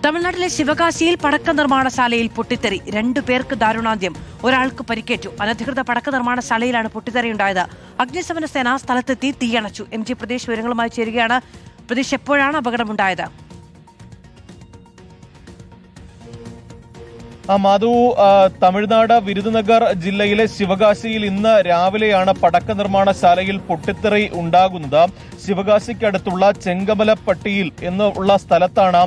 തമിഴ്നാട്ടിലെ ശിവകാശിയിൽ പടക്ക നിർമ്മാണശാലയിൽ പൊട്ടിത്തെറി 2 പേർക്ക് ദാരുണാന്ത്യം, ഒരാൾക്ക് പരിക്കേറ്റു. അനധികൃത പടക്ക നിർമ്മാണശാലയിലാണ് പൊട്ടിത്തെറിയുണ്ടായത്. അഗ്നിശമന സേന സ്ഥലത്തെത്തി തീയണച്ചു. MG പ്രദേശ് വിവരങ്ങളുമായി ചേരുകയാണ്. പ്രദേശ്, എപ്പോഴാണ് അപകടമുണ്ടായത്? മാധു, തമിഴ്നാട് വിരുദുനഗർ ജില്ലയിലെ ശിവകാശിയിൽ ഇന്ന് രാവിലെയാണ് പടക്ക നിർമ്മാണശാലയിൽ പൊട്ടിത്തെറി ഉണ്ടാകുന്നത്. ശിവകാശിക്കടുത്തുള്ള ചെങ്കമലപ്പട്ടിയിൽ എന്നുള്ള സ്ഥലത്താണ്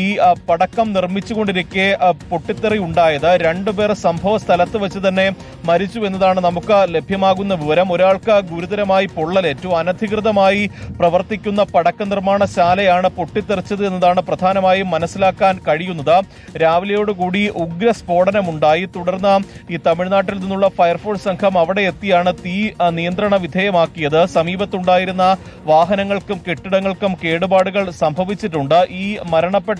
ഈ പടക്കം നിർമ്മിച്ചുകൊണ്ടിരിക്കെ പൊട്ടിത്തെറി ഉണ്ടായത്. 2 പേർ സംഭവ സ്ഥലത്ത് വെച്ച് തന്നെ മരിച്ചു എന്നതാണ് നമുക്ക് ലഭ്യമാകുന്ന വിവരം. ഒരാൾക്ക് ഗുരുതരമായി പൊള്ളലേറ്റു. അനധികൃതമായി പ്രവർത്തിക്കുന്ന പടക്ക നിർമ്മാണശാലയാണ് പൊട്ടിത്തെറിച്ചത് എന്നതാണ് പ്രധാനമായും മനസ്സിലാക്കാൻ കഴിയുന്നത്. രാവിലെയോടുകൂടി ഉഗ്ര സ്ഫോടനമുണ്ടായി. തുടർന്ന് ഈ തമിഴ്നാട്ടിൽ നിന്നുള്ള ഫയർഫോഴ്സ് സംഘം അവിടെ എത്തിയാണ് തീ നിയന്ത്രണ വിധേയമാക്കിയത്. സമീപത്തുണ്ടായിരുന്ന വാഹനങ്ങൾക്കും കെട്ടിടങ്ങൾക്കും കേടുപാടുകൾ സംഭവിച്ചിട്ടുണ്ട്. ഈ മരണപ്പെട്ട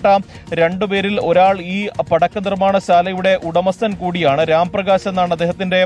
2 പേരിൽ ഒരാൾ ഈ പടക്ക നിർമ്മാണശാലയുടെ ഉടമസ്ഥൻ കൂടിയാണ്. രാംപ്രകാശ് എന്നാണ് അദ്ദേഹത്തിന്റെ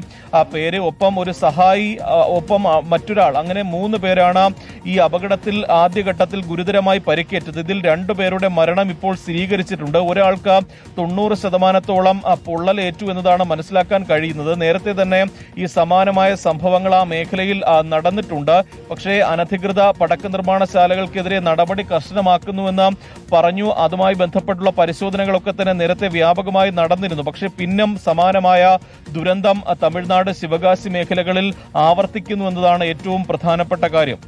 പേര്. ഒപ്പം ഒരു സഹായി, ഒപ്പം മറ്റൊരാൾ, അങ്ങനെ 3 പേരാണ് ഈ അപകടത്തിൽ ആദ്യഘട്ടത്തിൽ ഗുരുതരമായി പരിക്കേറ്റത്. ഇതിൽ 2 പേരുടെ മരണം ഇപ്പോൾ സ്ഥിരീകരിച്ചിട്ടുണ്ട്. ഒരാൾക്ക് 90% പൊള്ളലേറ്റു എന്നതാണ് മനസ്സിലാക്കാൻ കഴിയുന്നത്. നേരത്തെ തന്നെ ഈ സമാനമായ സംഭവങ്ങൾ ആ മേഖലയിൽ നടന്നിട്ടുണ്ട്. പക്ഷേ അനധികൃത പടക്ക നിർമ്മാണശാലകൾക്കെതിരെ നടപടി കർശനമാക്കുന്നുവെന്ന് പറഞ്ഞു. അതുമായി ബന്ധപ്പെട്ടുള്ള പരിശോധനകളൊക്കെ തന്നെ നേരത്തെ വ്യാപകമായി നടന്നിരുന്നു. പക്ഷേ പിന്നും സമാനമായ ദുരന്തം തമിഴ്നാട് ശിവകാശി മേഖലകളിൽ ആവർത്തിക്കുന്നു എന്നതാണ് ഏറ്റവും പ്രധാനപ്പെട്ട കാര്യം.